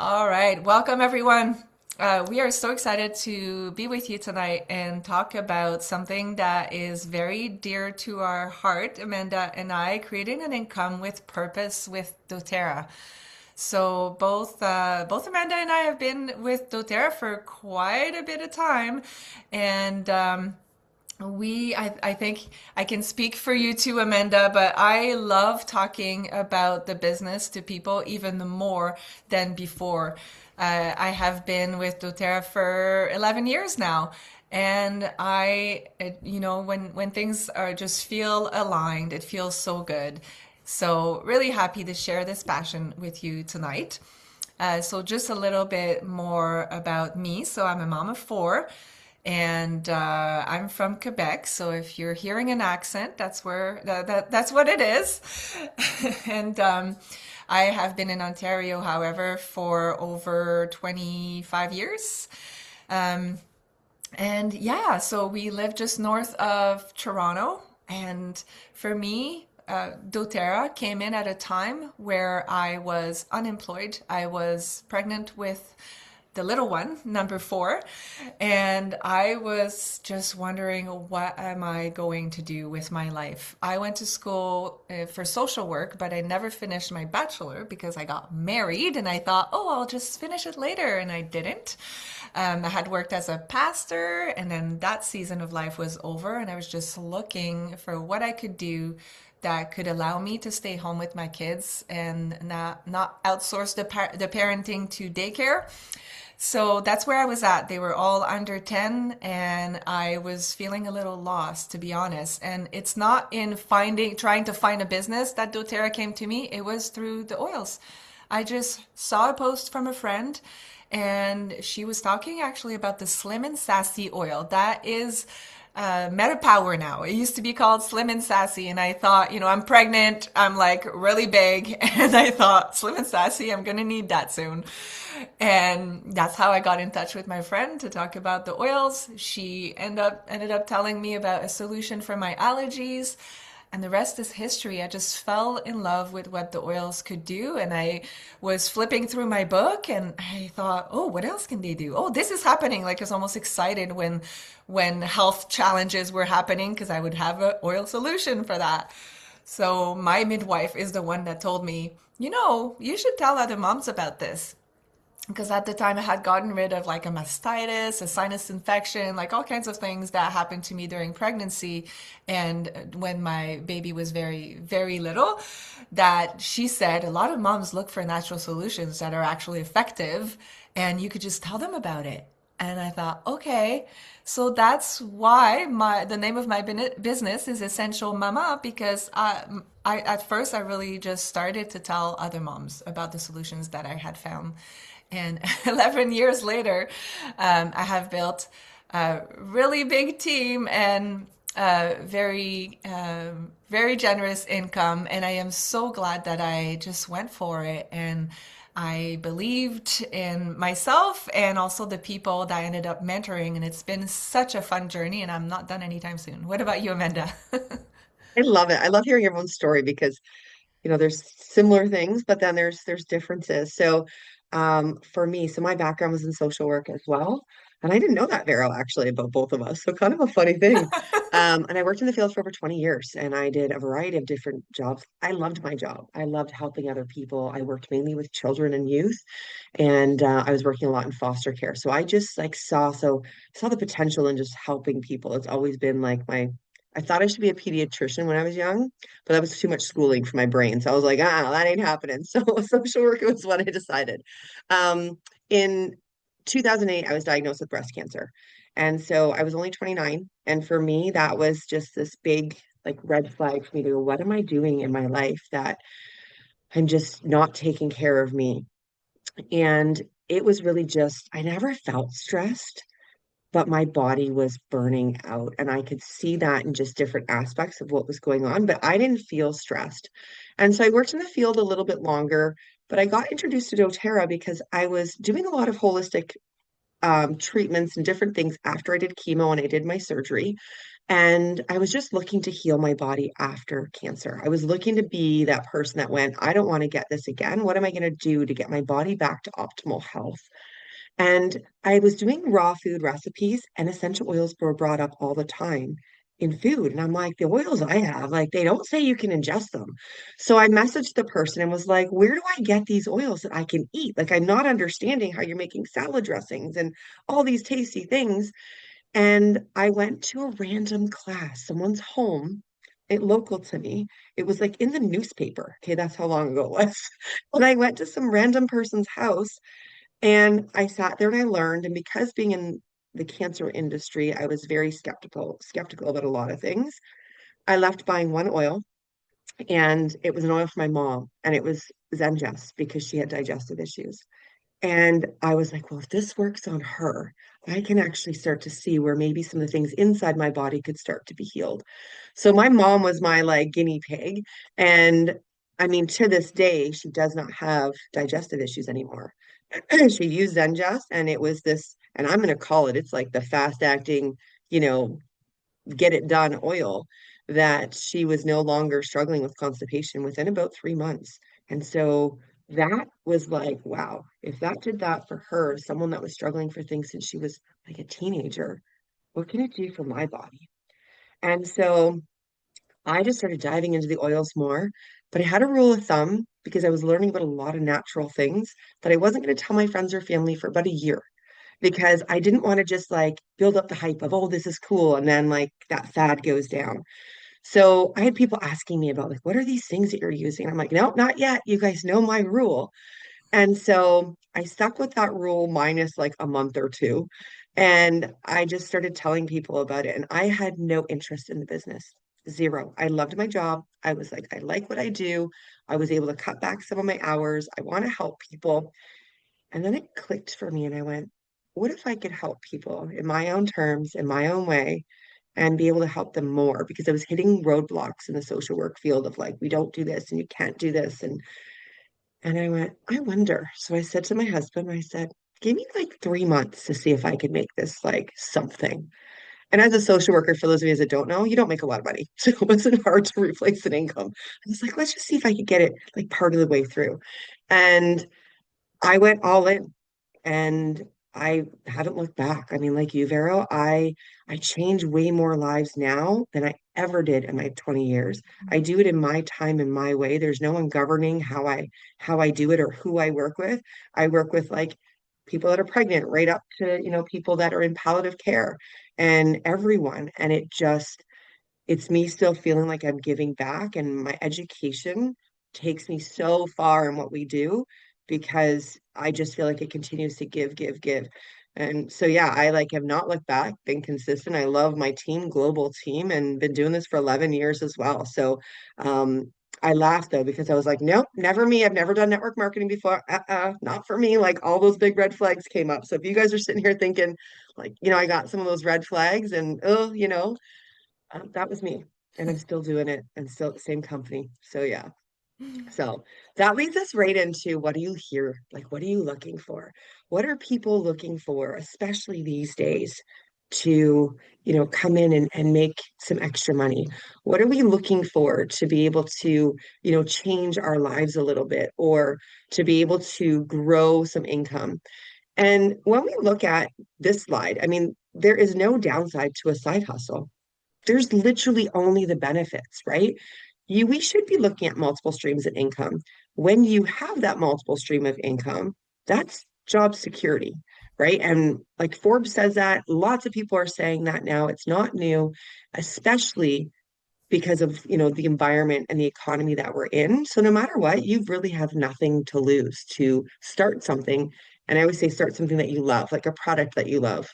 All right, welcome everyone. We are so excited to be with you tonight and talk about something that is very dear to our heart, Amanda and I, creating an income with purpose with doTERRA. So both Amanda and I have been with doTERRA for quite a bit of time, and I think I can speak for you too, Amanda, but I love talking about the business to people even more than before. I have been with doTERRA for 11 years now. And when things are just feel aligned, it feels so good. So really happy to share this passion with you tonight. So just a little bit more about me. So I'm a mom of four, and I'm from Quebec. So if you're hearing an accent, that's what it is. And I have been in Ontario, however, for over 25 years. Um, and yeah, so we live just north of Toronto. And for me, doTERRA came in at a time where I was unemployed. I was pregnant with the little one, number four, and I was just wondering, what am I going to do with my life? I went to school for social work, but I never finished my bachelor because I got married and I thought, oh, I'll just finish it later, and I didn't. I had worked as a pastor, and then that season of life was over, and I was just looking for what I could do that could allow me to stay home with my kids and not outsource the parenting to daycare. So that's where I was at. They were all under 10, and I was feeling a little lost, to be honest. And it's not in trying to find a business that doTERRA came to me. It was through the oils. I just saw a post from a friend, and she was talking actually about the Slim and Sassy oil. That is Meta Power now. It used to be called Slim and Sassy, and I thought, I'm pregnant, I'm like really big, and I thought, Slim and Sassy, I'm gonna need that soon. And that's how I got in touch with my friend to talk about the oils. She ended up telling me about a solution for my allergies. And the rest is history. I just fell in love with what the oils could do. And I was flipping through my book and I thought, oh, what else can they do? Oh, this is happening. Like I was almost excited when health challenges were happening because I would have an oil solution for that. So my midwife is the one that told me, you should tell other moms about this, because at the time I had gotten rid of like a mastitis, a sinus infection, like all kinds of things that happened to me during pregnancy and when my baby was very, very little, that she said a lot of moms look for natural solutions that are actually effective and you could just tell them about it. And I thought, okay, so that's why the name of my business is Essential Mama, because I at first I really just started to tell other moms about the solutions that I had found. And 11 years later, I have built a really big team and very generous income. And I am so glad that I just went for it. And I believed in myself and also the people that I ended up mentoring. And it's been such a fun journey, and I'm not done anytime soon. What about you, Amanda? I love it. I love hearing everyone's story because, there's similar things, but then there's differences. So, for me, so my background was in social work as well. And I didn't know that, Vero, actually, about both of us. So kind of a funny thing. And I worked in the field for over 20 years and I did a variety of different jobs. I loved my job. I loved helping other people. I worked mainly with children and youth, and I was working a lot in foster care. So I just like saw the potential in just helping people. It's always been like I thought I should be a pediatrician when I was young, but that was too much schooling for my brain. So I was like, that ain't happening. So social work was what I decided. In 2008, I was diagnosed with breast cancer. And so I was only 29. And for me, that was just this big like red flag for me to go, what am I doing in my life that I'm just not taking care of me? And it was really just, I never felt stressed, but my body was burning out. And I could see that in just different aspects of what was going on, but I didn't feel stressed. And so I worked in the field a little bit longer, but I got introduced to doTERRA because I was doing a lot of holistic treatments and different things after I did chemo and I did my surgery. And I was just looking to heal my body after cancer. I was looking to be that person that went, I don't want to get this again. What am I going to do to get my body back to optimal health? And I was doing raw food recipes, and essential oils were brought up all the time in food. And I'm like, the oils I have, like, they don't say you can ingest them. So I messaged the person and was like, where do I get these oils that I can eat? Like, I'm not understanding how you're making salad dressings and all these tasty things. And I went to a random class, someone's home. It local to me. It was like in the newspaper. Okay, that's how long ago it was. And I went to some random person's house and I sat there and I learned, and because being in the cancer industry, I was very skeptical about a lot of things. I left buying one oil, and it was an oil for my mom, and it was Zengest because she had digestive issues. And I was like, well, if this works on her, I can actually start to see where maybe some of the things inside my body could start to be healed. So my mom was my like guinea pig. And I mean, to this day, she does not have digestive issues anymore. She used Zengest and it was this, and I'm going to call it, it's like the fast acting, you know, get it done oil that she was no longer struggling with constipation within about 3 months. And so that was like, wow, if that did that for her, someone that was struggling for things since she was like a teenager, what can it do for my body? And so I just started diving into the oils more. But I had a rule of thumb because I was learning about a lot of natural things that I wasn't going to tell my friends or family for about a year because I didn't want to just like build up the hype of, oh, this is cool. And then like that fad goes down. So I had people asking me about like, what are these things that you're using? And I'm like, no, not yet. You guys know my rule. And so I stuck with that rule minus like a month or two. And I just started telling people about it. And I had no interest in the business, zero. I loved my job. I was like, I like what I do. I was able to cut back some of my hours. I want to help people. And then it clicked for me, and I went, what if I could help people in my own terms, in my own way, and be able to help them more? Because I was hitting roadblocks in the social work field of like, we don't do this and you can't do this. And I went, I wonder. So I said to my husband, I said, give me like 3 months to see if I can make this like something. And as a social worker, for those of you that don't know, you don't make a lot of money. So it wasn't hard to replace an income. I was like, let's just see if I could get it like part of the way through. And I went all in and I haven't looked back. I mean, like you, Vero, I change way more lives now than I ever did in my 20 years. I do it in my time in my way. There's no one governing how I do it or who I work with. I work with like people that are pregnant, right up to, people that are in palliative care and everyone. And it's me still feeling like I'm giving back, and my education takes me so far in what we do because I just feel like it continues to give, give, give. And so, yeah, I like have not looked back, been consistent. I love my team, global team, and been doing this for 11 years as well. So, I laughed though because I was like, nope, never me. I've never done network marketing before. Not for me. Like all those big red flags came up. So if you guys are sitting here thinking, like, I got some of those red flags and oh, that was me. And I'm still doing it and still at the same company. So yeah. So that leads us right into what do you hear? Like, what are you looking for? What are people looking for, especially these days, to, come in and make some extra money? What are we looking for to be able to, change our lives a little bit or to be able to grow some income? And when we look at this slide, I mean, there is no downside to a side hustle. There's literally only the benefits, right? We should be looking at multiple streams of income. When you have that multiple stream of income, that's job security, right? And like Forbes says that, lots of people are saying that now. It's not new, especially because of, the environment and the economy that we're in. So no matter what, you really have nothing to lose to start something. And I always say start something that you love, like a product that you love.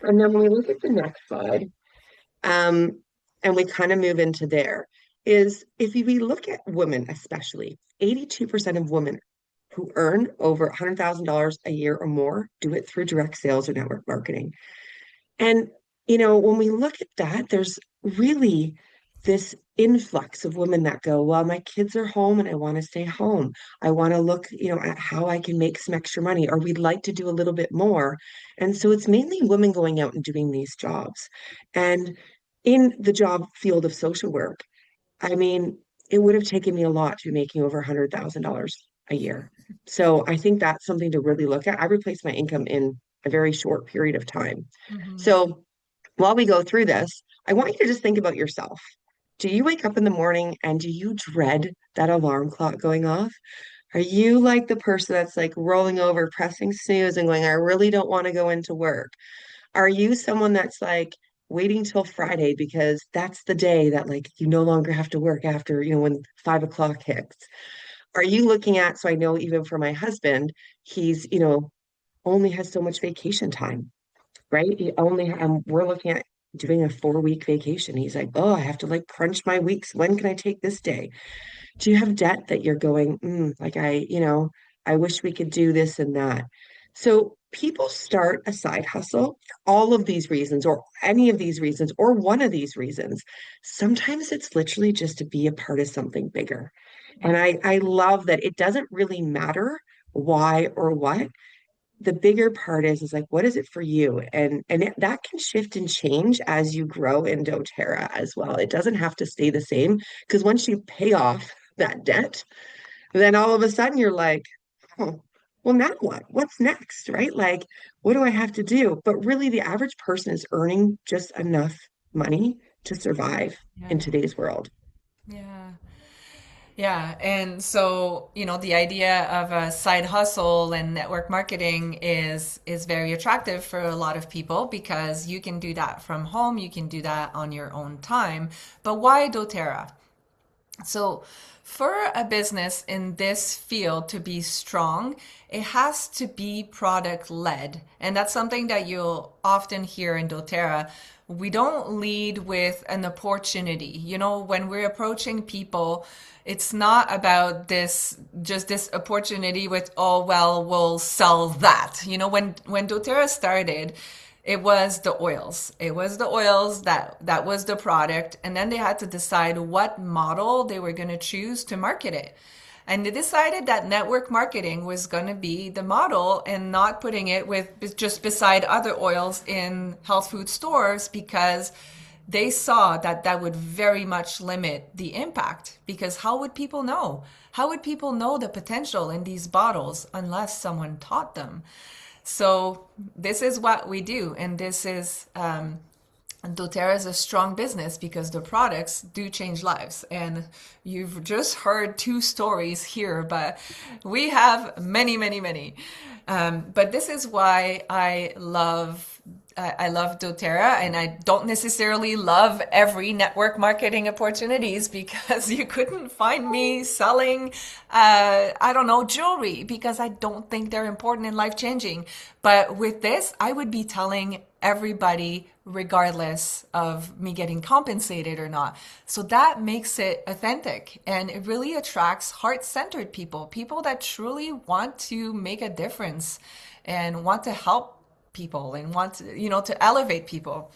And then when we look at the next slide, um, and we kind of move into there, is if we look at women, especially 82% of women who earn over $100,000 a year or more do it through direct sales or network marketing. And, when we look at that, there's really this influx of women that go, well, my kids are home and I want to stay home. I want to look, at how I can make some extra money, or we'd like to do a little bit more. And so it's mainly women going out and doing these jobs. And in the job field of social work, I mean, it would have taken me a lot to be making over $100,000 a year. So I think that's something to really look at. I replaced my income in a very short period of time. Hmm. So while we go through this, I want you to just think about yourself. Do you wake up in the morning and do you dread that alarm clock going off? Are you like the person that's like rolling over, pressing snooze and going, I really don't want to go into work? Are you someone that's like waiting till Friday because that's the day that like you no longer have to work after, when 5 o'clock hits? Are you looking at, so I know even for my husband, he's, only has so much vacation time, right? He only, we're looking at doing a 4 week vacation. He's like, oh, I have to like crunch my weeks. When can I take this day? Do you have debt that you're going, like I wish we could do this and that? So people start a side hustle for all of these reasons, or any of these reasons, or one of these reasons. Sometimes it's literally just to be a part of something bigger. And I love that it doesn't really matter why or what. The bigger part is like, what is it for you? That can shift and change as you grow in doTERRA as well. It doesn't have to stay the same, because once you pay off that debt, then all of a sudden you're like, oh, well, now what? What's next, right? Like, what do I have to do? But really, the average person is earning just enough money to survive in Yeah. today's world. Yeah. Yeah, and so, the idea of a side hustle and network marketing is very attractive for a lot of people because you can do that from home, you can do that on your own time. But why doTERRA? So, for a business in this field to be strong, it has to be product led. And that's something that you'll often hear in doTERRA. We don't lead with an opportunity. When we're approaching people, it's not about just this opportunity with, oh, well, we'll sell that. When doTERRA started, it was the oils. It was the oils that was the product. And then they had to decide what model they were going to choose to market it. And they decided that network marketing was going to be the model and not putting it with just beside other oils in health food stores, because they saw that that would very much limit the impact. Because how would people know? How would people know the potential in these bottles unless someone taught them? So this is what we do, and this is doTERRA is a strong business because the products do change lives. And you've just heard two stories here, but we have many, many, many. But this is why I love doTERRA, and I don't necessarily love every network marketing opportunities because you couldn't find me selling, I don't know, jewelry, because I don't think they're important and life changing. But with this, I would be telling everybody, regardless of me getting compensated or not. So that makes it authentic, and it really attracts heart-centered people, people that truly want to make a difference and want to help people and want to elevate people.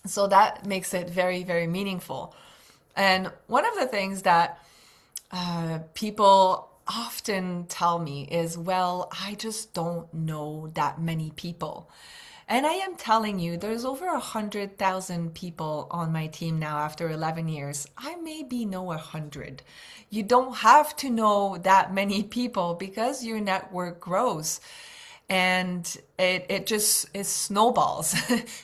So that makes it very, very meaningful. And one of the things that people often tell me is, well, I just don't know that many people. And I am telling you, there's over 100,000 people on my team now after 11 years. I maybe know 100. You don't have to know that many people because your network grows. And it just is snowballs.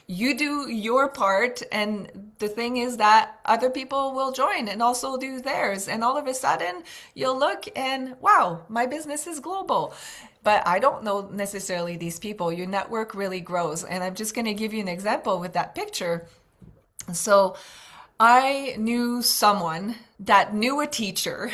You do your part, and the thing is that other people will join and also do theirs. And all of a sudden, you'll look and wow, my business is global. But I don't know necessarily these people. Your network really grows. And I'm just going to give you an example with that picture. So I knew someone that knew a teacher.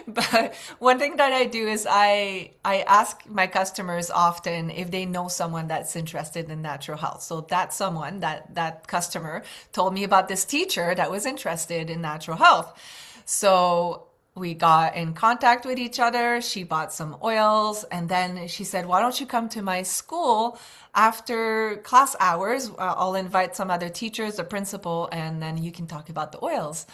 But one thing that I do is I ask my customers often if they know someone that's interested in natural health. So that someone, that customer told me about this teacher that was interested in natural health. So we got in contact with each other. She bought some oils, and then she said, why don't you come to my school after class hours? I'll invite some other teachers, a principal, and then you can talk about the oils.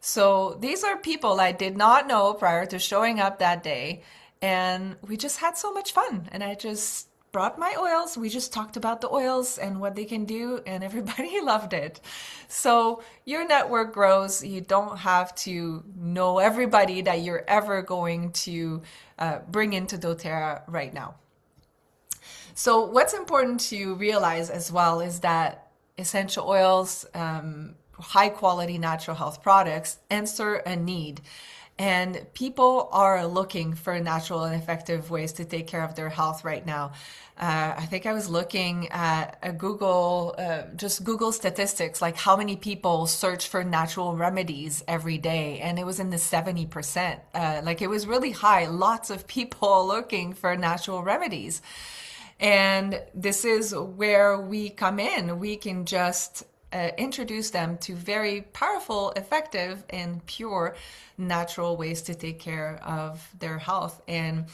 So these are people I did not know prior to showing up that day. And we just had so much fun. And I just brought my oils. We just talked about the oils and what they can do, and everybody loved it. So your network grows. You don't have to know everybody that you're ever going to bring into doTERRA right now. So what's important to realize as well is that essential oils, high quality natural health products answer a need. And people are looking for natural and effective ways to take care of their health right now. I think I was looking at a just Google statistics, like how many people search for natural remedies every day, and it was in the 70%. Like it was really high. Lots of people looking for natural remedies. And this is where we come in. We can just introduce them to very powerful, effective, and pure natural ways to take care of their health. And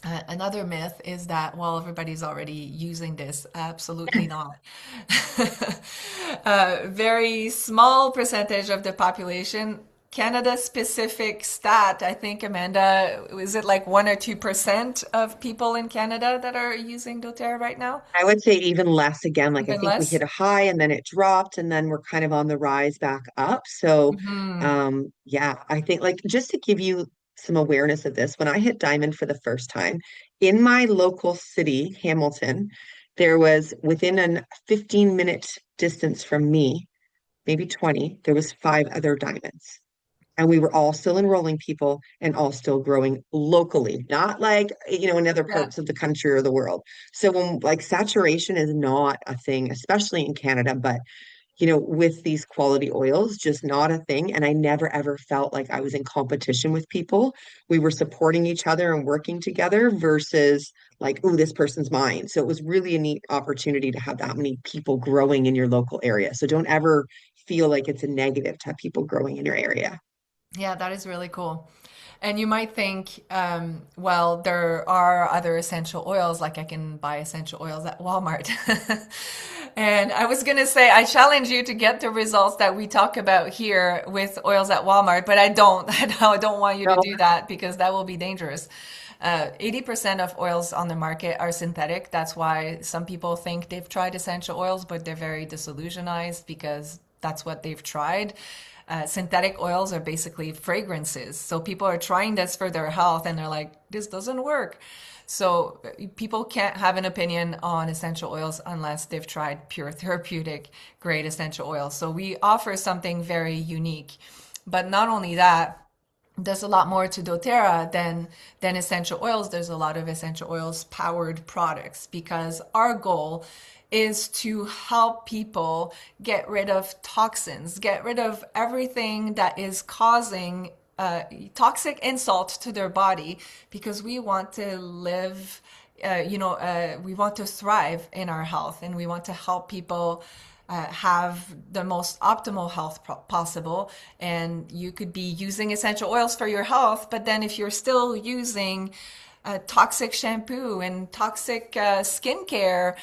another myth is that, well, everybody's already using this. Absolutely not. A very small percentage of the population. Canada specific stat, I think, Amanda, is it like 1 or 2% of people in Canada that are using doTERRA right now? I would say even less again. Like I Even think we hit less? a high and then it dropped and then we're kind of on the rise back up. So Hmm. yeah, I think like just to give you some awareness of this, when I hit Diamond for the first time in my local city, Hamilton, there was within a 15-minute distance from me, maybe 20, there was 5 other Diamonds. And we were all still enrolling people and all still growing locally, not like, in other Yeah. parts of the country or the world. So when like saturation is not a thing, especially in Canada, but with these quality oils, just not a thing. And I never ever felt like I was in competition with people. We were supporting each other and working together versus like, oh, this person's mine. So it was really a neat opportunity to have that many people growing in your local area. So don't ever feel like it's a negative to have people growing in your area. Yeah, that is really cool. And you might think, well, there are other essential oils, like I can buy essential oils at Walmart. And I was going to say, I challenge you to get the results that we talk about here with oils at Walmart, but I don't. I don't want you to No, do that because that will be dangerous. 80% of oils on the market are synthetic. That's why some people think they've tried essential oils, but they're very disillusionized because that's what they've tried. Synthetic oils are basically fragrances. So people are trying this for their health and they're like, this doesn't work. So people can't have an opinion on essential oils unless they've tried pure therapeutic grade essential oils. So we offer something very unique. But not only that, there's a lot more to doTERRA than essential oils. There's a lot of essential oils powered products because our goal is to help people get rid of toxins, get rid of everything that is causing toxic insult to their body because we want to live, we want to thrive in our health and we want to help people have the most optimal health possible. And you could be using essential oils for your health, but then if you're still using toxic shampoo and toxic skincare,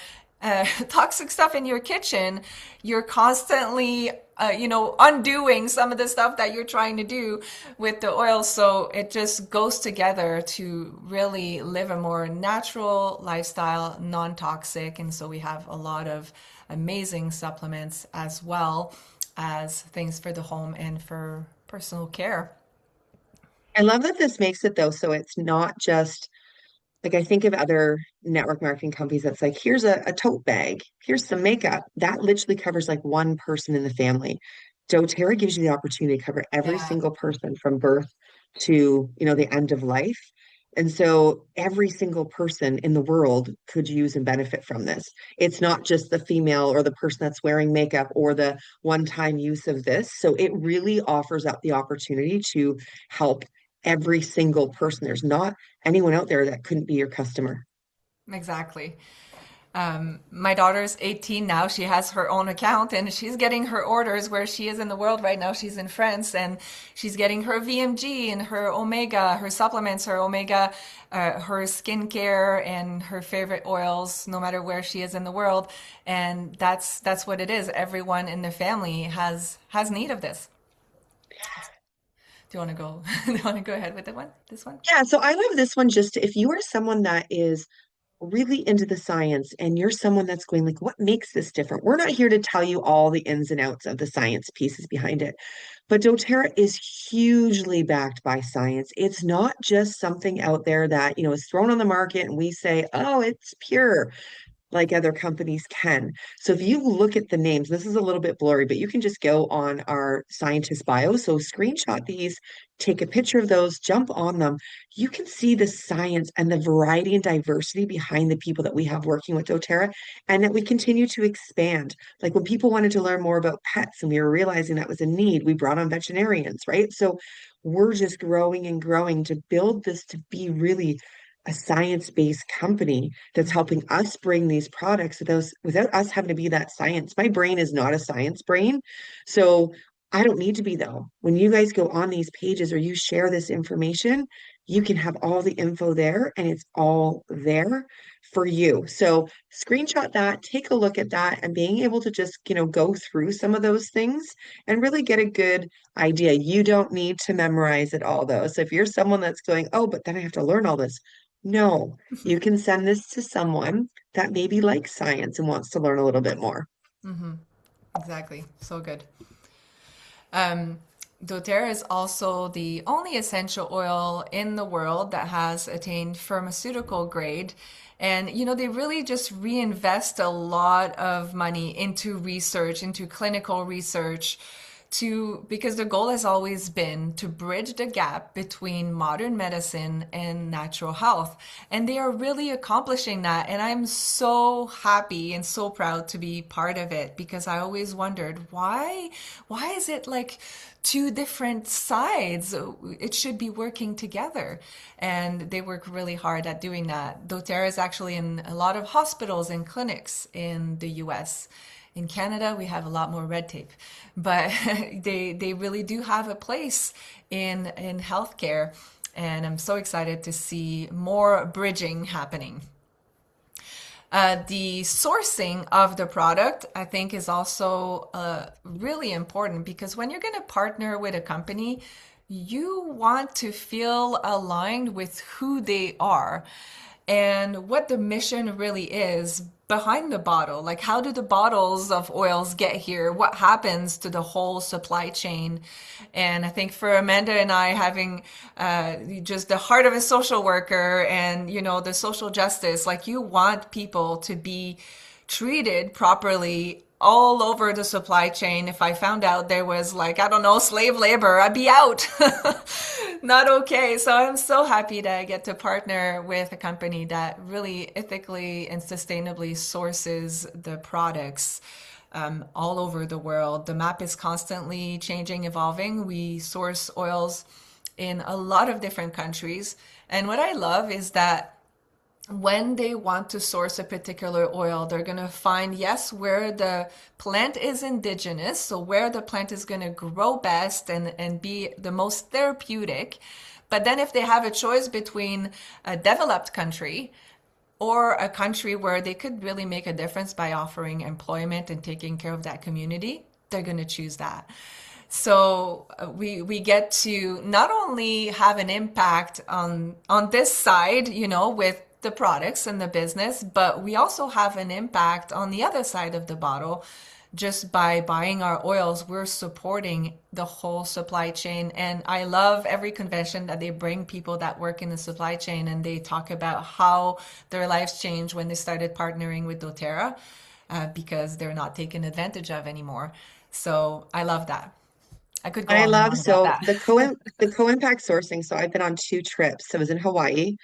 toxic stuff in your kitchen, you're constantly, undoing some of the stuff that you're trying to do with the oil. So it just goes together to really live a more natural lifestyle, non-toxic. And so we have a lot of amazing supplements as well as things for the home and for personal care. I love that this makes it though, so it's not just like I think of other network marketing companies that's like, here's a tote bag, here's some makeup. That literally covers like one person in the family. doTERRA gives you the opportunity to cover every Yeah, single person from birth to, the end of life. And so every single person in the world could use and benefit from this. It's not just the female or the person that's wearing makeup or the one-time use of this. So it really offers up the opportunity to help every single person. There's not anyone out there that couldn't be your customer. exactly. My daughter's 18 now. She has her own account and she's getting her orders where she is in the world right now. She's in France and she's getting her VMG and her omega, her supplements, her omega, her skincare and her favorite oils, no matter where she is in the world. And that's what it is. Everyone in the family has need of this. Do you want to go? Do you want to go ahead with the one? This one? Yeah, so I love this one just if you are someone that is really into the science and you're someone that's going like, what makes this different? We're not here to tell you all the ins and outs of the science pieces behind it, but doTERRA is hugely backed by science. It's not just something out there that, is thrown on the market and we say, oh, it's pure like other companies can. So if you look at the names, this is a little bit blurry, but you can just go on our scientist bio. So screenshot these, take a picture of those, jump on them. You can see the science and the variety and diversity behind the people that we have working with doTERRA and that we continue to expand. Like when people wanted to learn more about pets and we were realizing that was a need, we brought on veterinarians, right? So we're just growing and growing to build this to be really a science-based company that's helping us bring these products without us having to be that science. My brain is not a science brain. So I don't need to be though. When you guys go on these pages or you share this information, you can have all the info there and it's all there for you. So screenshot that, take a look at that, and being able to just, go through some of those things and really get a good idea. You don't need to memorize it all though. So if you're someone that's going, oh, but then I have to learn all this. No, you can send this to someone that maybe likes science and wants to learn a little bit more. Mm-hmm. Exactly. So good. Um, doTERRA is also the only essential oil in the world that has attained pharmaceutical grade. And, they really just reinvest a lot of money into research, into clinical research, because the goal has always been to bridge the gap between modern medicine and natural health. And they are really accomplishing that. And I'm so happy and so proud to be part of it because I always wondered why is it like two different sides? It should be working together. And they work really hard at doing that. doTERRA is actually in a lot of hospitals and clinics in the US. In Canada, we have a lot more red tape, but they really do have a place in healthcare, and I'm so excited to see more bridging happening. The sourcing of the product, I think, is also really important because when you're going to partner with a company, you want to feel aligned with who they are and what the mission really is behind the bottle. Like, how do the bottles of oils get here? What happens to the whole supply chain? And I think for Amanda and I, having just the heart of a social worker and, the social justice, like you want people to be treated properly all over the supply chain. If I found out there was like, I don't know, slave labor, I'd be out. Not okay. So I'm so happy that I get to partner with a company that really ethically and sustainably sources the products all over the world. The map is constantly changing, evolving. We source oils in a lot of different countries. And what I love is that when they want to source a particular oil, they're going to find, yes, where the plant is indigenous, so where the plant is going to grow best and be the most therapeutic. But then if they have a choice between a developed country or a country where they could really make a difference by offering employment and taking care of that community, they're going to choose that. So we get to not only have an impact on this side, with the products and the business, but we also have an impact on the other side of the bottle. Just by buying our oils, we're supporting the whole supply chain. And I love every convention that they bring people that work in the supply chain and they talk about how their lives changed when they started partnering with doTERRA because they're not taken advantage of anymore. So I love that. I could go I on and love on about so that. the co-impact sourcing. So I've been on two trips. I was in Hawaii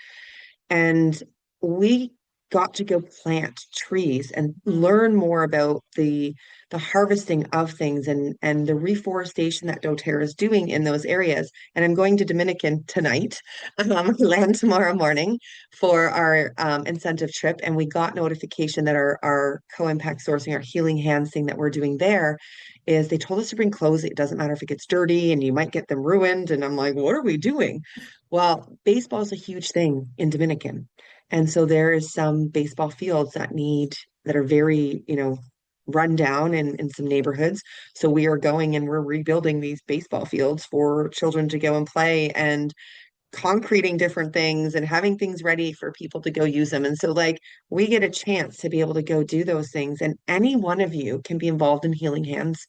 and we got to go plant trees and learn more about the harvesting of things and the reforestation that doTERRA is doing in those areas. And I'm going to Dominican tonight, land tomorrow morning for our incentive trip. And we got notification that our co-impact sourcing, our healing hands thing that we're doing there is they told us to bring clothes. It doesn't matter if it gets dirty and you might get them ruined. And I'm like, what are we doing? Well, baseball is a huge thing in Dominican. And so there is some baseball fields that are very, run down in some neighborhoods. So we are going and we're rebuilding these baseball fields for children to go and play, and concreting different things and having things ready for people to go use them. And so, like, we get a chance to be able to go do those things. And any one of you can be involved in Healing Hands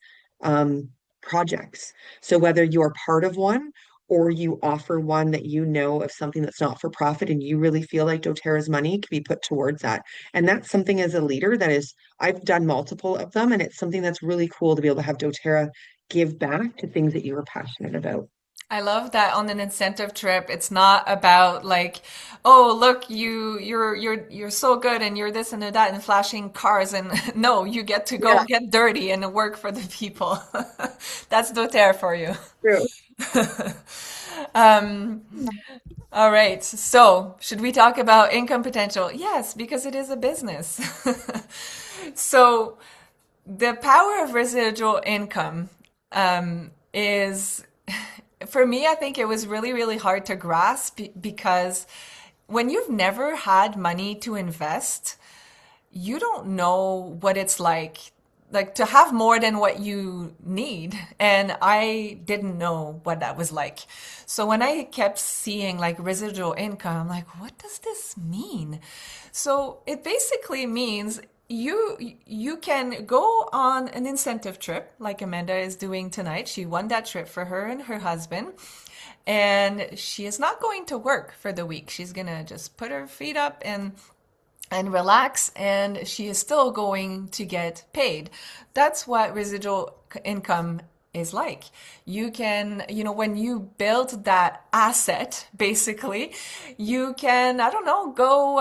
um, projects. So, whether you're part of one or you offer one that you know of something that's not for profit and you really feel like doTERRA's money can be put towards that. And that's something as a leader that is, I've done multiple of them, and it's something that's really cool to be able to have doTERRA give back to things that you are passionate about. I love that on an incentive trip, it's not about like, oh, look, you're so good and you're this and that and flashing cars and no, you get to go Yeah, get dirty and work for the people. That's doTERRA for you. true. Um, all right. So, should we talk about income potential? Yes, because it is a business. So, the power of residual income is, for me, I think it was really, really hard to grasp because when you've never had money to invest, you don't know what it's like to have more than what you need. And I didn't know what that was like. So when I kept seeing like residual income, I'm like, what does this mean? So it basically means you can go on an incentive trip like Amanda is doing tonight. She won that trip for her and her husband. And she is not going to work for the week. She's gonna just put her feet up and relax, and she is still going to get paid. That's what residual income is like. You can, when you build that asset, basically, you can, I don't know, go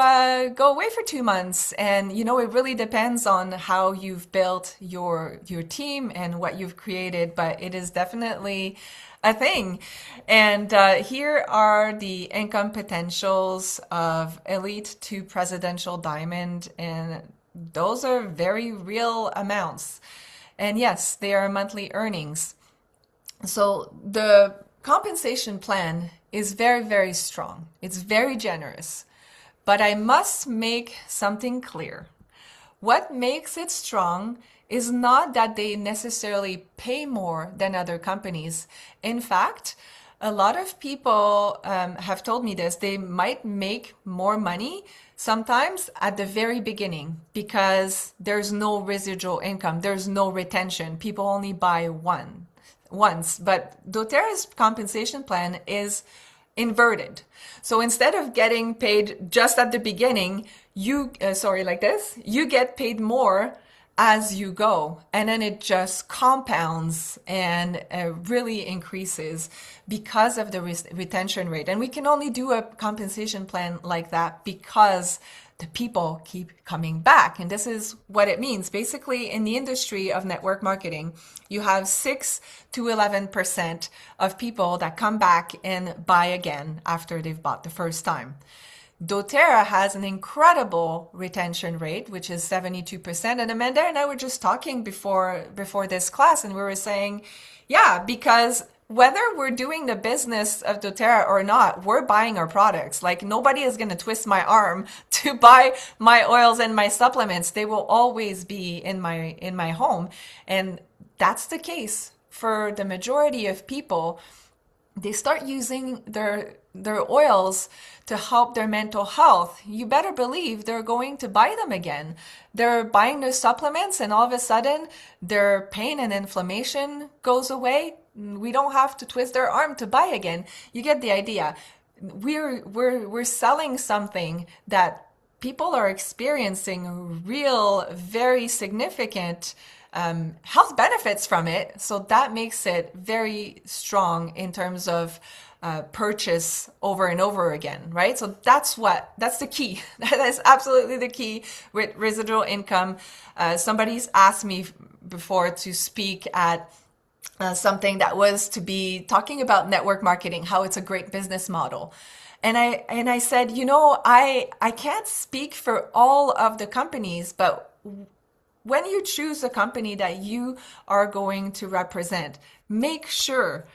away for 2 months, and it really depends on how you've built your team and what you've created, but it is definitely a thing. And here are the income potentials of elite to presidential diamond, and those are very real amounts. And yes, they are monthly earnings. So the compensation plan is very, very strong. It's very generous. But I must make something clear. What makes it strong is not that they necessarily pay more than other companies. In fact, a lot of people have told me this. They might make more money sometimes at the very beginning because there's no residual income, there's no retention. People only buy once. But doTERRA's compensation plan is inverted. So instead of getting paid just at the beginning, you get paid more as you go, and then it just compounds and really increases because of the retention rate. And we can only do a compensation plan like that because the people keep coming back. And this is what it means. Basically, in the industry of network marketing, you have 6 to 11% of people that come back and buy again after they've bought the first time. doTERRA has an incredible retention rate, which is 72%. And Amanda and I were just talking before this class, and we were saying, yeah, because whether we're doing the business of doTERRA or not, we're buying our products. Like, nobody is going to twist my arm to buy my oils and my supplements. They will always be in my home. And that's the case for the majority of people. They start using their oils to help their mental health. You better believe they're going to buy them again. They're buying their supplements, and all of a sudden their pain and inflammation goes away. We don't have to twist their arm to buy again. You get the idea. We're selling something that people are experiencing real, very significant health benefits from it. So that makes it very strong in terms of purchase over and over again, right? So that's the key. That is absolutely the key with residual income. Somebody's asked me before to speak at something that was to be talking about network marketing, how it's a great business model. And I said, I can't speak for all of the companies, but when you choose a company that you are going to represent, make sure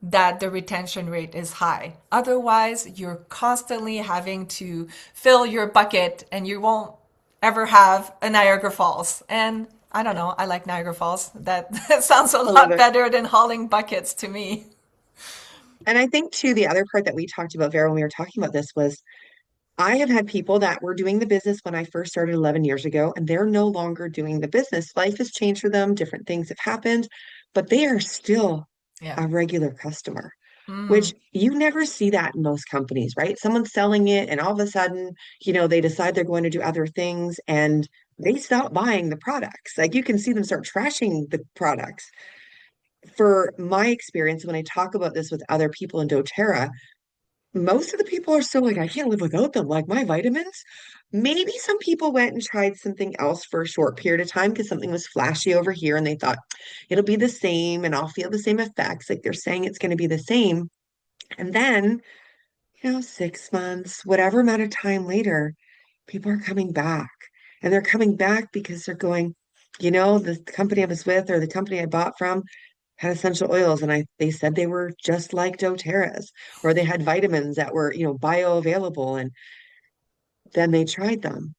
that the retention rate is high. Otherwise, you're constantly having to fill your bucket and you won't ever have a Niagara Falls. And I don't know. I like Niagara Falls. That, that sounds a I love lot it. better than hauling buckets to me. And I think too, the other part that we talked about, Vera, when we were talking about this was I have had people that were doing the business when I first started 11 years ago, and they're no longer doing the business. Life has changed for them, different things have happened, but they are still Yeah. a regular customer, Mm, which you never see that in most companies, right? Someone's selling it, and all of a sudden, they decide they're going to do other things and they stop buying the products. Like you can see them start trashing the products. For my experience, when I talk about this with other people in doTERRA, most of the people are still like, I can't live without them. Like my vitamins. Maybe some people went and tried something else for a short period of time because something was flashy over here and they thought it'll be the same and I'll feel the same effects. Like they're saying it's going to be the same. And then, 6 months, whatever amount of time later, people are coming back. And they're coming back because they're going, the company I was with or the company I bought from had essential oils and they said they were just like doTERRA's or they had vitamins that were, bioavailable and then they tried them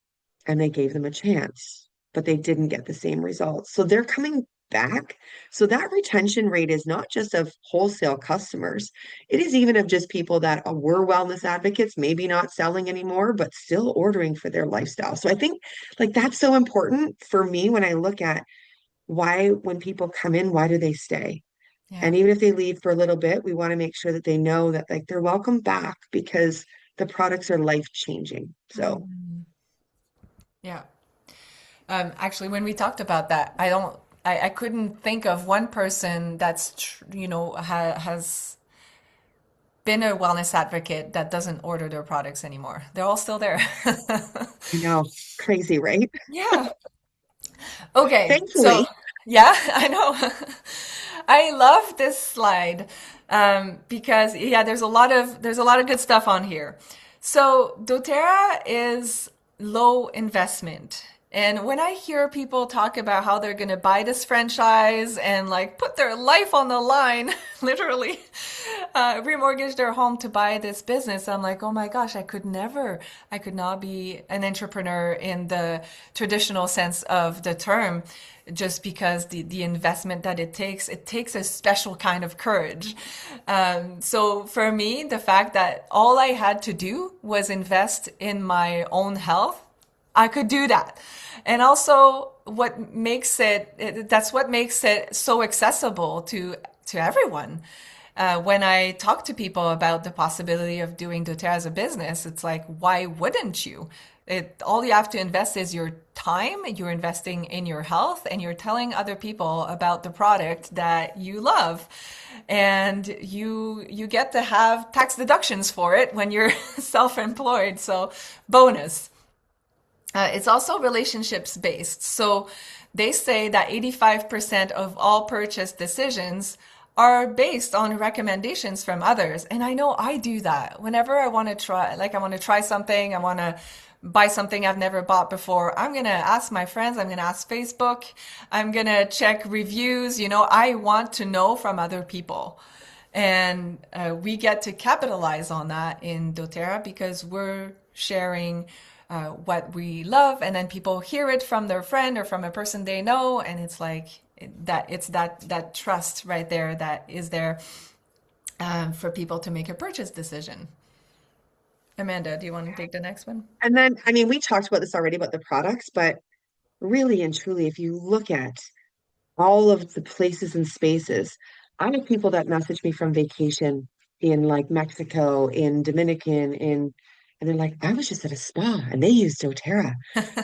and they gave them a chance, but they didn't get the same results. So they're coming back. So that retention rate is not just of wholesale customers. It is even of just people that were wellness advocates, maybe not selling anymore, but still ordering for their lifestyle. So I think like that's so important for me when I look at why when people come in, why do they stay? yeah. And even if they leave for a little bit, we want to make sure that they know that like they're welcome back because the products are life changing. So, Mhm. Yeah. Actually, when we talked about that, I couldn't think of one person that's, has been a wellness advocate that doesn't order their products anymore. They're all still there. I know, crazy, right? Yeah. Okay. So, Thankfully. yeah, I know. I love this slide because yeah, there's a lot of good stuff on here. So doTERRA is low investment. And when I hear people talk about how they're going to buy this franchise and like put their life on the line, literally, remortgage their home to buy this business, I'm like, oh my gosh, I could not be an entrepreneur in the traditional sense of the term just because the investment that it takes a special kind of courage. So for me, the fact that all I had to do was invest in my own health, I could do that. And also that's what makes it so accessible to everyone. When I talk to people about the possibility of doing doTERRA as a business, it's like, why wouldn't you? All you have to invest is your time, you're investing in your health, and you're telling other people about the product that you love. And you get to have tax deductions for it when you're self-employed. So bonus. It's also relationships based. So they say that 85% of all purchase decisions are based on recommendations from others. And I know I do that. Whenever I want to try, like I want to try something, I want to buy something I've never bought before, I'm going to ask my friends, I'm going to ask Facebook, I'm going to check reviews. I want to know from other people. And we get to capitalize on that in doTERRA because we're sharing what we love, and then people hear it from their friend or from a person they know, and it's like that trust right there that is there for people to make a purchase decision. Amanda, do you want to take the next one? And then, I mean, we talked about this already about the products, but really and truly, if you look at all of the places and spaces. I have people that message me from vacation in like Mexico, in Dominican, and they're like, I was just at a spa and they use doTERRA.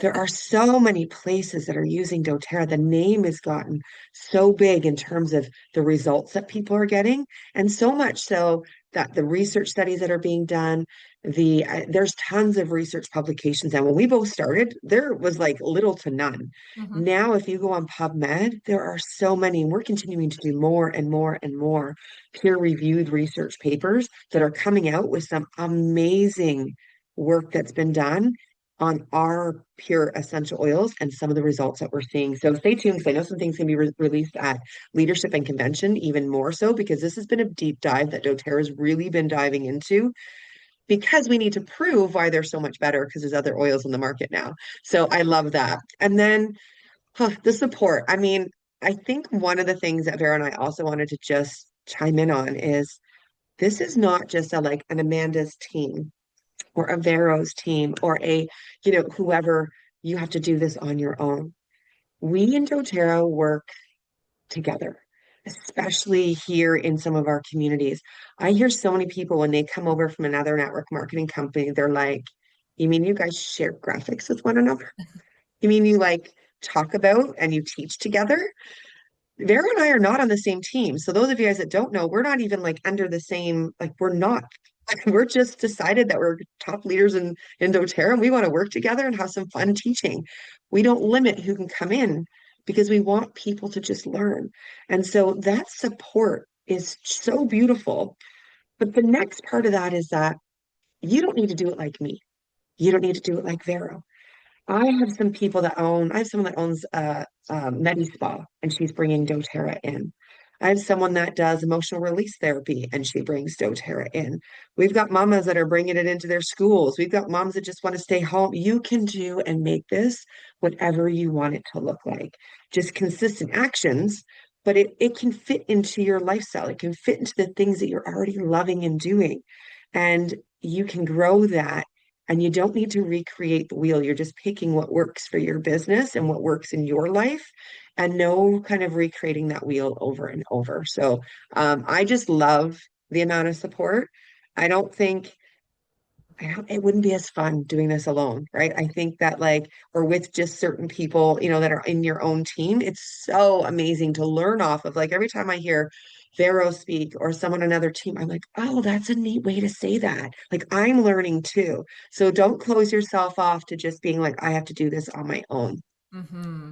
There are so many places that are using doTERRA. The name has gotten so big in terms of the results that people are getting, and so much so that the research studies that are being done, there's tons of research publications. And when we both started, there was like little to none. Mm-hmm. Now, if you go on PubMed, there are so many, and we're continuing to do more and more and more peer-reviewed research papers that are coming out with some amazing work that's been done on our pure essential oils and some of the results that we're seeing. So stay tuned because I know some things can be released at Leadership and Convention, even more so because this has been a deep dive that doTERRA has really been diving into because we need to prove why they're so much better because there's other oils in the market now. So I love that. And then The support. I mean, I think one of the things that Vera and I also wanted to just chime in on is this is not just a like an Amanda's team or a Vero's team or a, whoever you have to do this on your own. We in doTERRA work together, especially here in some of our communities. I hear so many people when they come over from another network marketing company, they're like, you mean you guys share graphics with one another? You mean you like talk about and you teach together? Vera and I are not on the same team. So those of you guys that don't know, we're not even like under the same, like we're not. We're just decided that we're top leaders in doTERRA and we want to work together and have some fun teaching. We don't limit who can come in because we want people to just learn. And so that support is so beautiful. But the next part of that is that you don't need to do it like me. You don't need to do it like Vera. I have someone that owns Medi Spa and she's bringing doTERRA in. I have someone that does emotional release therapy and she brings doTERRA in. We've got mamas that are bringing it into their schools. We've got moms that just want to stay home. You can do and make this whatever you want it to look like. Just consistent actions, but it can fit into your lifestyle. It can fit into the things that you're already loving and doing. And you can grow that and you don't need to recreate the wheel. You're just picking what works for your business and what works in your life, and no kind of recreating that wheel over and over. So I just love the amount of support. I don't think it wouldn't be as fun doing this alone, right? I think that like, or with just certain people, that are in your own team, it's so amazing to learn off of. Like every time I hear Vero speak or someone on another team, I'm like, oh, that's a neat way to say that. Like I'm learning too. So don't close yourself off to just being like, I have to do this on my own. Hmm.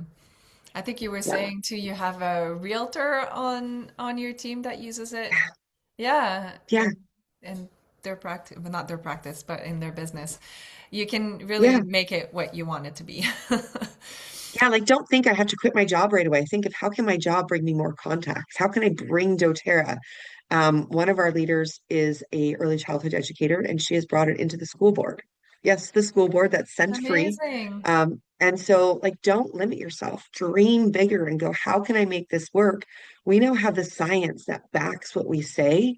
I think you were Yeah. saying too, you have a realtor on your team that uses it. Yeah, Yeah. and their practice, well, not their practice, but in their business. You can really Yeah. make it what you want it to be. Yeah, like don't think I have to quit my job right away. Think of how can my job bring me more contacts? How can I bring doTERRA? One of our leaders is a early childhood educator, and she has brought it into the school board. Yes, the school board that's sent free. Amazing. And so, like, don't limit yourself. Dream bigger and go, how can I make this work? We now have the science that backs what we say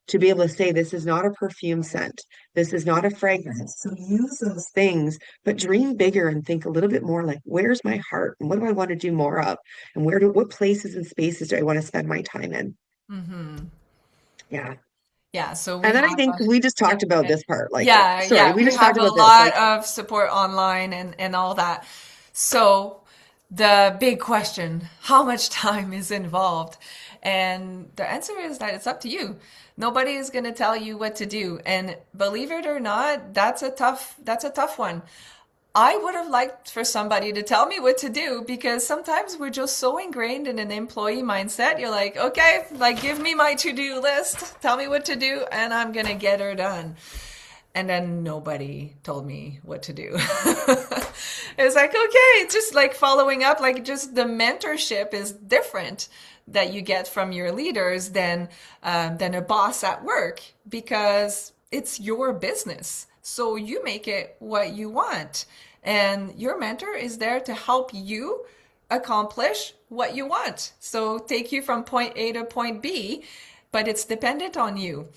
to be able to say this is not a perfume scent. This is not a fragrance. So use those things but dream bigger and think a little bit more like, where's my heart and what do I want to do more of? And what places and spaces do I want to spend my time in? Hmm. Yeah. Yeah, so we And then I have think we just yeah, talked go about ahead. this part. Like, Yeah, sorry, yeah, we we just talked have a about this. lot Like, of support online and all that. So the big question, how much time is involved? And the answer is that it's up to you. Nobody is going to tell you what to do. And believe it or not, that's a tough one. I would have liked for somebody to tell me what to do because sometimes we're just so ingrained in an employee mindset. You're like, okay, like give me my to-do list, tell me what to do, and I'm gonna get her done. And then nobody told me what to do. It's like, okay, it's just like following up, like just the mentorship is different that you get from your leaders than a boss at work because it's your business. So you make it what you want. And your mentor is there to help you accomplish what you want. So take you from point A to point B, but it's dependent on you.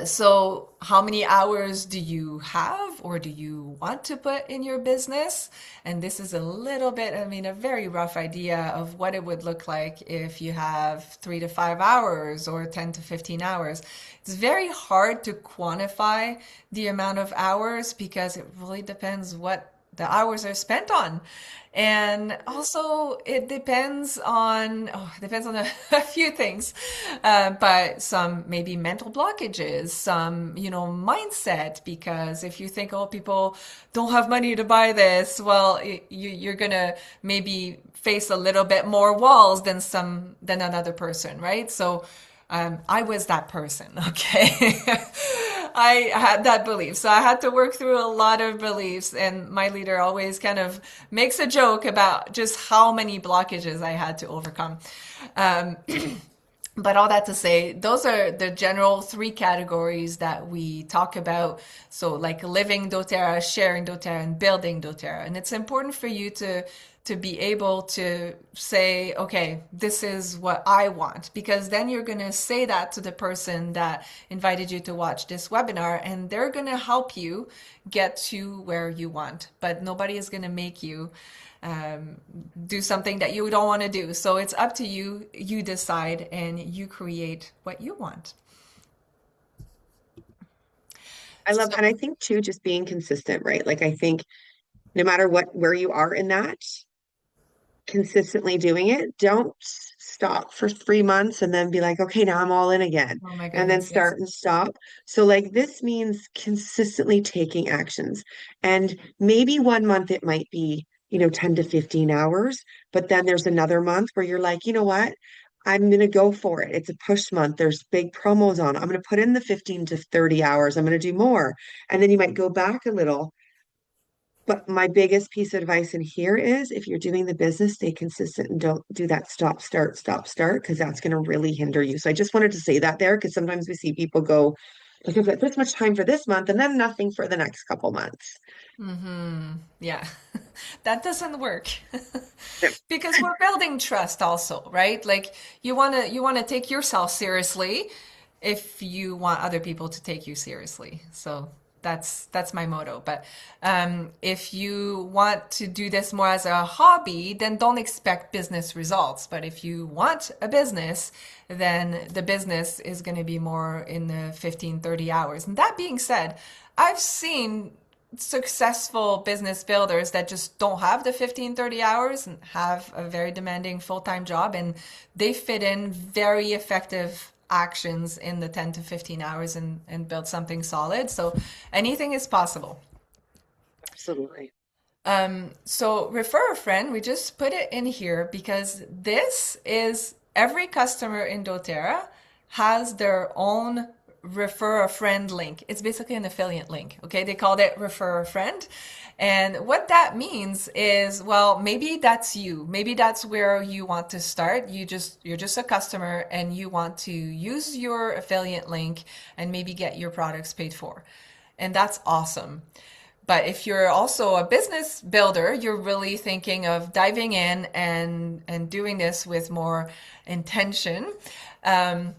So how many hours do you have or do you want to put in your business? And this is a little bit, I mean, a very rough idea of what it would look like if you have 3 to 5 hours or 10 to 15 hours. It's very hard to quantify the amount of hours because it really depends what the hours are spent on. And also it depends on a few things, but some maybe mental blockages, some, mindset, because if you think, oh, people don't have money to buy this, well, you're gonna maybe face a little bit more walls than another person, right? So I was that person, okay? I had that belief. So I had to work through a lot of beliefs, and my leader always kind of makes a joke about just how many blockages I had to overcome. Um, but all that to say, those are the general three categories that we talk about. So like living doTERRA, sharing doTERRA, and building doTERRA. And it's important for you to be able to say, okay, this is what I want, because then you're going to say that to the person that invited you to watch this webinar, and they're going to help you get to where you want. But nobody is going to make you um, do something that you don't want to do. So it's up to you. You decide and you create what you want. I love, and I think too, just being consistent, right? Like I think no matter what, where you are in that, consistently doing it. Don't stop for 3 months and then be like, okay, now I'm all in again, Oh my and then goodness, yes. start and stop. So, like, this means consistently taking actions. And maybe 1 month it might be, 10 to 15 hours, but then there's another month where you're like, you know what? I'm going to go for it. It's a push month. There's big promos on. I'm going to put in the 15 to 30 hours. I'm going to do more. And then you might go back a little, but my biggest piece of advice in here is if you're doing the business, stay consistent and don't do that stop, start, because that's going to really hinder you. So I just wanted to say that there because sometimes we see people go, like, I've got this much time for this month and then nothing for the next couple months. Mm-hmm. Yeah, that doesn't work Yeah. because we're building trust also, right? Like you want to take yourself seriously if you want other people to take you seriously. So that's my motto. But if you want to do this more as a hobby, then don't expect business results. But if you want a business, then the business is going to be more in the 15, 30 hours. And that being said, I've seen successful business builders that just don't have the 15, 30 hours and have a very demanding full-time job, and they fit in very effective actions in the 10 to 15 hours and build something solid. So anything is possible. Absolutely. So refer a friend, we just put it in here because this is every customer in doTERRA has their own refer a friend link. It's basically an affiliate link. Okay. They called it refer a friend. And what that means is, well, maybe that's you. Maybe that's where you want to start. You're just a customer and you want to use your affiliate link and maybe get your products paid for. And that's awesome. But if you're also a business builder, you're really thinking of diving in and doing this with more intention. Um,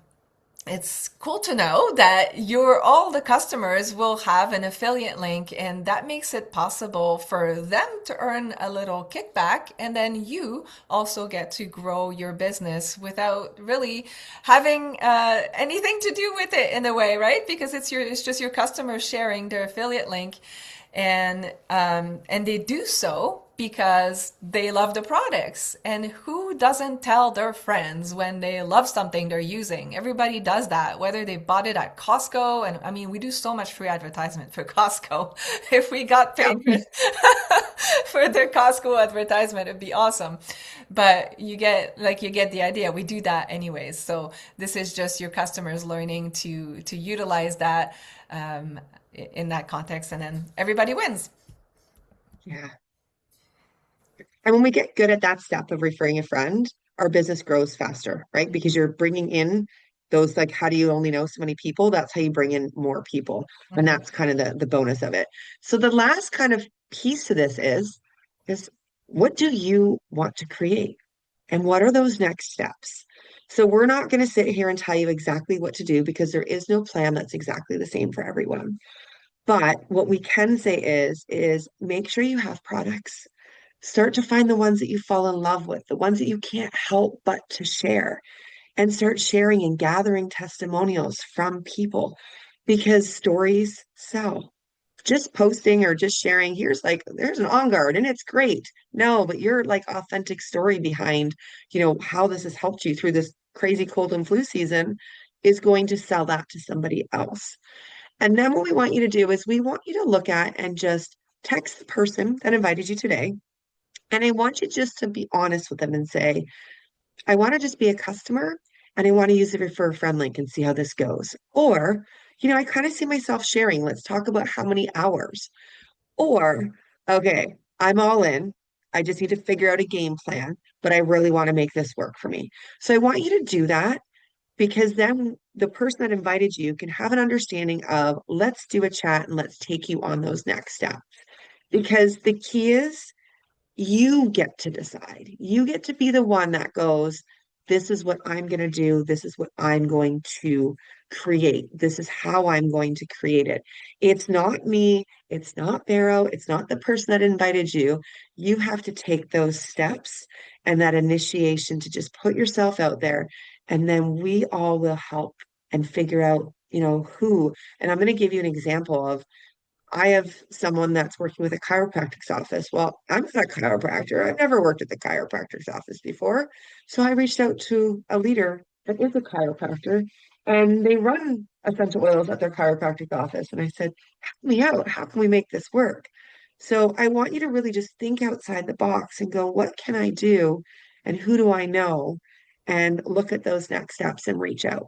it's cool to know that all the customers will have an affiliate link, and that makes it possible for them to earn a little kickback, and then you also get to grow your business without really having anything to do with it in a way, right? Because it's just your customers sharing their affiliate link, and they do so because they love the products. And who doesn't tell their friends when they love something they're using? Everybody does that, whether they bought it at Costco. And I mean, we do so much free advertisement for Costco. If we got Yeah. paid for their Costco advertisement, it'd be awesome. But you get the idea. We do that anyways. So this is just your customers learning to utilize that in that context, and then everybody wins. Yeah. And when we get good at that step of referring a friend, our business grows faster, right? Because you're bringing in those, like, how do you only know so many people? That's how you bring in more people. And Mhm. that's kind of the bonus of it. So the last kind of piece to this is what do you want to create? And what are those next steps? So we're not going to sit here and tell you exactly what to do because there is no plan that's exactly the same for everyone. But what we can say is make sure you have products. Start to find the ones that you fall in love with, the ones that you can't help but to share, and start sharing and gathering testimonials from people because stories sell. Just posting or just sharing, there's an on guard and it's great. No, but your like authentic story behind, how this has helped you through this crazy cold and flu season is going to sell that to somebody else. And then what we want you to do is we want you to look at and just text the person that invited you today. And I want you just to be honest with them and say, I want to just be a customer and I want to use the refer a friend link and see how this goes. Or, I kind of see myself sharing. Let's talk about how many hours. Or, okay, I'm all in. I just need to figure out a game plan, but I really want to make this work for me. So I want you to do that because then the person that invited you can have an understanding of let's do a chat and let's take you on those next steps. Because the key is you get to decide. You get to be the one that goes, this is what I'm going to do. This is what I'm going to create. This is how I'm going to create it. It's not me. It's not Vero. It's not the person that invited you. You have to take those steps and that initiation to just put yourself out there. And then we all will help and figure out, who. And I'm going to give you an example of I have someone that's working with a chiropractic's office. Well, I'm not a chiropractor. I've never worked at the chiropractor's office before. So I reached out to a leader that is a chiropractor and they run essential oils at their chiropractic office. And I said, help me out. How can we make this work? So I want you to really just think outside the box and go, what can I do? And who do I know? And look at those next steps and reach out.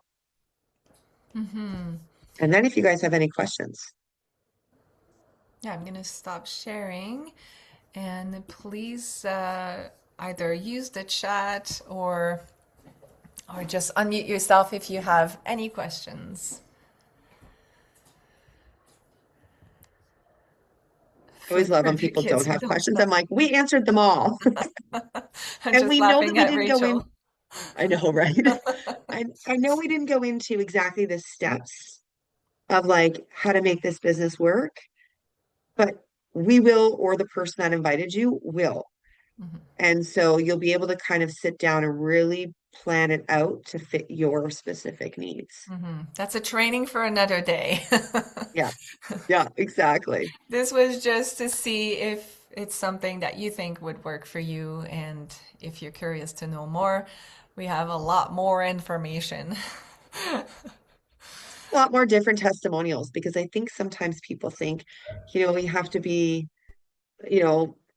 Mm-hmm. And then if you guys have any questions, Yeah, I'm gonna stop sharing, and please either use the chat or just unmute yourself if you have any questions. I always love For when the people don't kids who have don't questions. know. I'm like, we answered them all. I'm And just we know that laughing we at didn't go in. Rachel. I know, right? I know we didn't go into exactly the steps of like how to make this business work, but we will, or the person that invited you will. Mhm, And so you'll be able to kind of sit down and really plan it out to fit your specific needs. mhm. That's a training for another day. Yeah, yeah, exactly. This was just to see if it's something that you think would work for you, and if you're curious to know more, we have a lot more information. A lot more different testimonials because I think sometimes people think, we have to be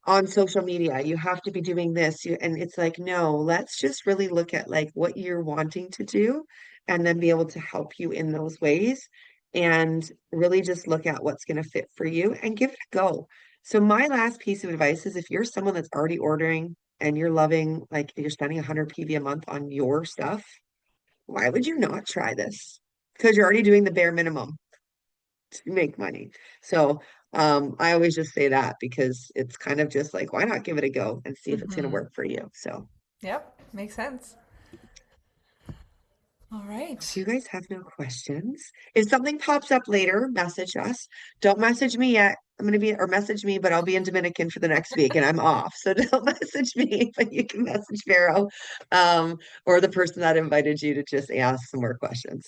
on social media, you have to be doing this. And it's like, no, let's just really look at like what you're wanting to do and then be able to help you in those ways and really just look at what's going to fit for you and give it a go. So my last piece of advice is if you're someone that's already ordering and you're loving, like you're spending 100 PV a month on your stuff, why would you not try this? Because you're already doing the bare minimum to make money. So I always just say that because it's kind of just like, why not give it a go and see if it's going to Hmm. work for you? So Yep, makes sense. All if right. you guys have no questions, if something pops up later, message us. Don't message me yet. I'm going to be, or message me, but I'll be in Dominican for the next week and I'm off. So don't message me, but you can message Vero or the person that invited you to just ask some more questions.